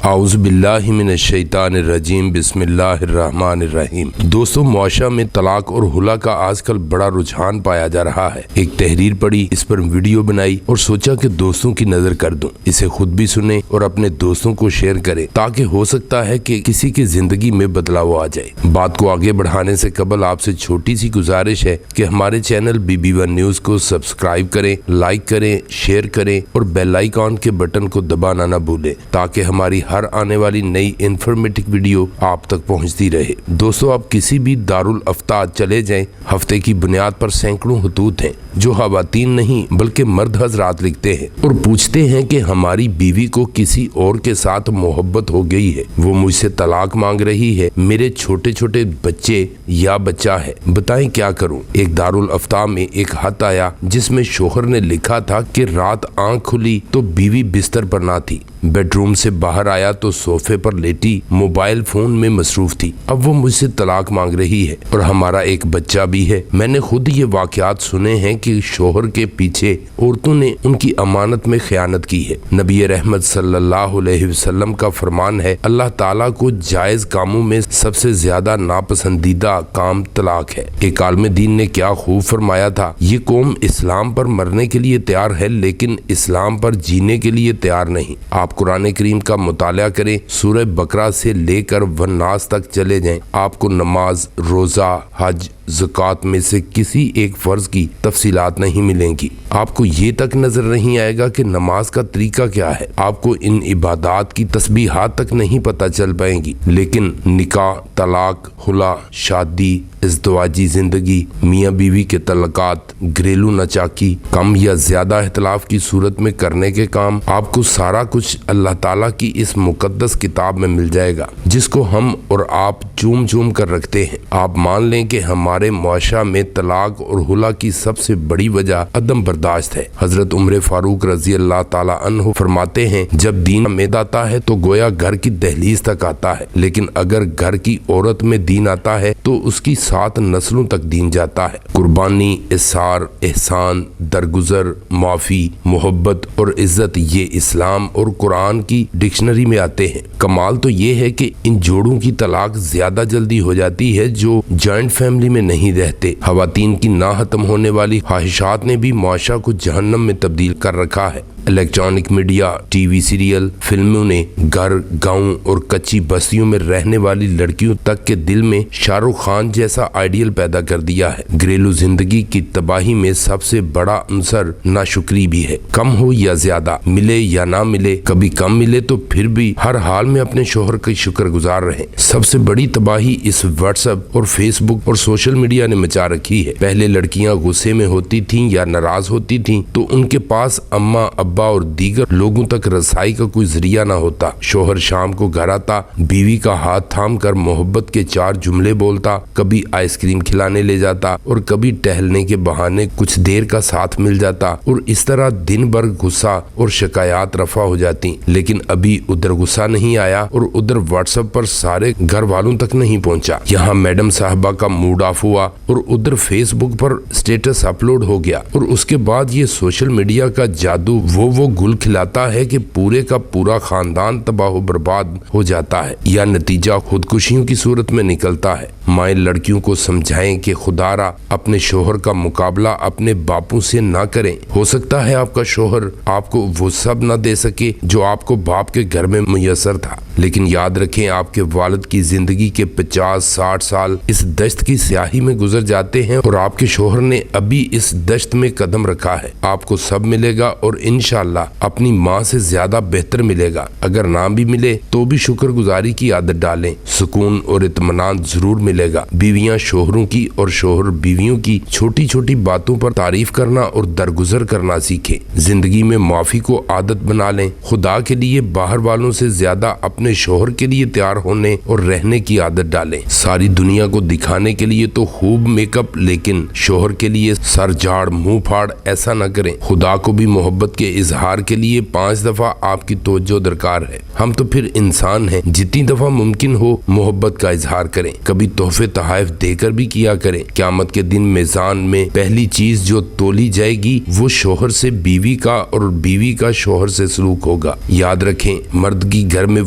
اعوذ باللہ من الشیطان الرجیم بسم اللہ الرحمن الرحیم۔ دوستو، معاشرہ میں طلاق اور خلا کا آج کل بڑا رجحان پایا جا رہا ہے۔ ایک تحریر پڑھی، اس پر ویڈیو بنائی اور سوچا کہ دوستوں کی نظر کر دوں، اسے خود بھی سنیں اور اپنے دوستوں کو شیئر کریں تاکہ ہو سکتا ہے کہ کسی کی زندگی میں بدلاؤ آ جائے۔ بات کو آگے بڑھانے سے قبل آپ سے چھوٹی سی گزارش ہے کہ ہمارے چینل BB1 نیوز کو سبسکرائب کریں، لائک کریں، شیئر کریں اور بیل آئیکن کے بٹن کو دبانا نہ بھولیں تاکہ ہماری ہر آنے والی نئی انفارمیٹو ویڈیو آپ تک پہنچتی رہے۔ دوستو، آپ کسی بھی دارالافتاء چلے جائیں، ہفتے کی بنیاد پر سینکڑوں خطوط ہیں جو خواتین نہیں بلکہ مرد حضرات لکھتے ہیں اور پوچھتے ہیں کہ ہماری بیوی کو کسی اور کے ساتھ محبت ہو گئی ہے، وہ مجھ سے طلاق مانگ رہی ہے، میرے چھوٹے چھوٹے بچے یا بچہ ہے، بتائیں کیا کروں۔ ایک دارالافتاء میں ایک خط آیا جس میں شوہر نے لکھا تھا کہ رات آنکھ کھلی تو بیوی بستر پر نہ تھی، بیڈ روم سے باہر آیا تو صوفے پر لیٹی موبائل فون میں مصروف تھی، اب وہ مجھ سے طلاق مانگ رہی ہے اور ہمارا ایک بچہ بھی ہے۔ میں نے خود یہ واقعات سنے ہیں کہ شوہر کے پیچھے عورتوں نے ان کی امانت میں خیانت کی ہے۔ نبی رحمت صلی اللہ علیہ وسلم کا فرمان ہے، اللہ تعالیٰ کو جائز کاموں میں سب سے زیادہ ناپسندیدہ کام طلاق ہے۔ ایک عالم دین نے کیا خوب فرمایا تھا، یہ قوم اسلام پر مرنے کے لیے تیار ہے لیکن اسلام پر جینے کے لیے تیار نہیں۔ آپ قرآن کریم کا مطالعہ کریں، سورہ بقرہ سے لے کر والناس تک چلے جائیں، آپ کو نماز، روزہ، حج، زکوٰۃ میں سے کسی ایک فرض کی تفصیلات نہیں ملیں گی۔ آپ کو یہ تک نظر نہیں آئے گا کہ نماز کا طریقہ کیا ہے، آپ کو ان عبادات کی تسبیحات تک نہیں پتہ چل پائیں گی، لیکن نکاح، طلاق، خلا، شادی، ازدواجی زندگی، میاں بیوی کے تعلقات، گھریلو ناچاکی، کم یا زیادہ اختلاف کی صورت میں کرنے کے کام، آپ کو سارا کچھ اللہ تعالیٰ کی اس مقدس کتاب میں مل جائے گا جس کو ہم اور آپ چوم چوم کر رکھتے ہیں۔ آپ مان لیں کہ ہمارے معاشرہ میں طلاق اور خلا کی سب سے بڑی وجہ عدم برداشت ہے۔ حضرت عمر فاروق رضی اللہ تعالیٰ عنہ فرماتے ہیں، جب دین میں آتا ہے تو گویا گھر کی دہلیز تک آتا ہے، لیکن اگر گھر کی عورت میں دین آتا ہے تو اس کی 7 نسلوں تک دین جاتا ہے۔ قربانی، اثار، احسان، درگزر، معافی، محبت اور عزت، یہ اسلام اور قرآن کی ڈکشنری میں آتے ہیں۔ کمال تو یہ ہے کہ ان جوڑوں کی طلاق زیادہ جلدی ہو جاتی ہے جو جوائنٹ فیملی میں نہیں رہتے۔ خواتین کی نہ ختم ہونے والی خواہشات نے بھی معاشرہ کو جہنم میں تبدیل کر رکھا ہے۔ Electronic media, T V serial, فلموں نے گھر، گاؤں اور کچی بستیوں میں رہنے والی لڑکیوں تک کے دل میں شاہ رخ خان جیسا آئیڈیل پیدا کر دیا ہے۔ گھریلو زندگی کی تباہی میں سب سے بڑا عنصر ناشکری بھی ہے۔ کم ہو یا زیادہ، ملے یا نہ ملے، کبھی کم ملے تو پھر بھی ہر حال میں اپنے شوہر کی شکر گزار رہیں۔ سب سے بڑی تباہی اس واٹس ایپ اور فیس بک اور سوشل میڈیا نے مچا رکھی ہے۔ پہلے لڑکیاں غصے میں ہوتی تھیں یا ناراض ہوتی تھیں تو ان کے پاس اماں، ابا اور دیگر لوگوں تک رسائی کا کوئی ذریعہ نہ ہوتا۔ شوہر شام کو گھر آتا، بیوی کا ہاتھ تھام کر محبت کے 4 جملے بولتا، کبھی آئس کریم کھلانے لے جاتا اور کبھی ٹہلنے کے بہانے کچھ دیر کا ساتھ مل جاتا اور اس طرح دن بھر غصہ اور شکایات رفع ہو جاتی۔ لیکن ابھی ادھر غصہ نہیں آیا اور ادھر واٹس ایپ پر سارے گھر والوں تک نہیں پہنچا۔ یہاں میڈم صاحبہ کا موڈ آف ہوا اور ادھر فیس بک پر سٹیٹس اپلوڈ ہو گیا اور اس کے بعد یہ سوشل میڈیا کا جادو وہ گل کھلاتا ہے کہ پورے کا پورا خاندان تباہ و برباد ہو جاتا ہے یا نتیجہ خودکشیوں کی صورت میں نکلتا ہے۔ مائیں لڑکیوں کو سمجھائیں کہ خدا را اپنے شوہر کا مقابلہ اپنے باپوں سے نہ کریں۔ ہو سکتا ہے آپ کا شوہر آپ کو وہ سب نہ دے سکے جو آپ کو باپ کے گھر میں میسر تھا، لیکن یاد رکھیں آپ کے والد کی زندگی کے 50-60 سال اس دشت کی سیاہی میں گزر جاتے ہیں اور آپ کے شوہر نے ابھی اس دشت میں قدم رکھا ہے۔ آپ کو سب ملے گا اور انشاءاللہ اپنی ماں سے زیادہ بہتر ملے گا۔ اگر نہ بھی ملے تو بھی شکر گزاری کی عادت ڈالیں، سکون اور اطمینان ضرور ملے گا۔ بیویاں شوہروں کی اور شوہر بیویوں کی چھوٹی چھوٹی باتوں پر تعریف کرنا اور درگزر کرنا سیکھیں۔ زندگی میں معافی کو عادت بنا لیں۔ خدا کے لیے باہر والوں سے زیادہ اپنے شوہر کے لیے تیار ہونے اور رہنے کی عادت ڈالیں۔ ساری دنیا کو دکھانے کے لیے تو خوب میک اپ، لیکن شوہر کے لیے سر جھاڑ منہ پھاڑ ایسا نہ کریں۔ خدا کو بھی محبت کے اظہار کے لیے 5 دفعہ آپ کی توجہ درکار ہے۔ ہم تو پھر انسان ہیں، جتنی دفعہ ممکن ہو محبت کا اظہار کریں، کبھی تحفے تحائف دے کر بھی کیا کریں۔ قیامت کے دن میزان میں پہلی چیز جو تولی جائے گی وہ شوہر سے بیوی کا اور بیوی کا شوہر سے سلوک ہوگا۔ یاد رکھیں، مردگی گھر میں